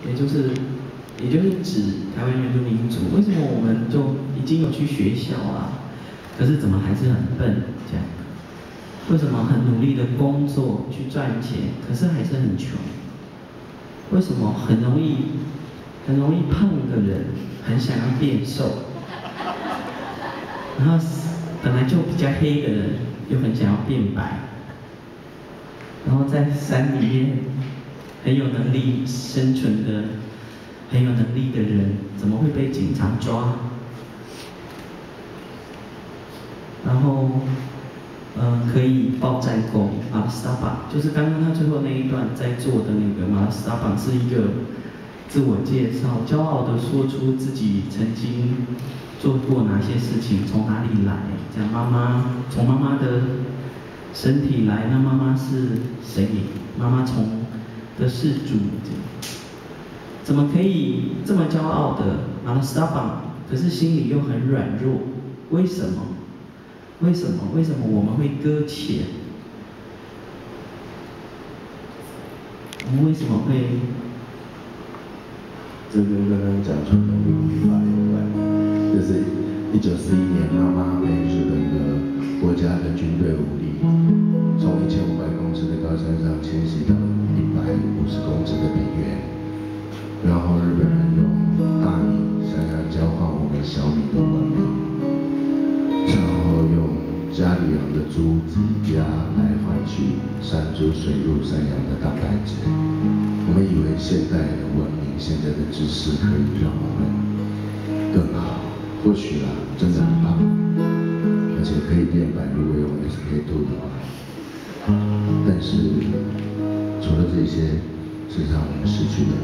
也就是指台湾原住民族。为什么我们就已经有去学校啊，可是怎么还是很笨这样？为什么很努力的工作去赚钱，可是还是很穷？为什么很容易胖的人很想要变瘦，然后本来就比较黑的人又很想要变白，然后在山里面很有能力生存的、很有能力的人，怎么会被警察抓？然后，可以报战功。马拉斯达邦就是刚刚他最后那一段在做的那个马拉斯达邦是一个自我介绍，骄傲的说出自己曾经做过哪些事情，从哪里来。讲从妈妈的身体来，那妈妈是谁？妈妈从的是主，怎么可以这么骄傲的马拉斯达邦，可是心里又很软弱？为什么？为什么我们会搁浅？我们为什么会？这跟刚刚讲传统民语法有关，就是1941年妈妈被日本的国家的军队武力从1500公尺的高山上迁徙到150公尺的平原，然后日本人用大米想要交换我们小米的文明，然后用家里养的猪鸡鸭来换取山猪水入山羊的蛋白质。我们以为现代的文明、现在的知识可以让我们更好，或许啦，真的很棒，而且可以变白，如果用 SK2 的话。但是除了这些，事实上我们失去了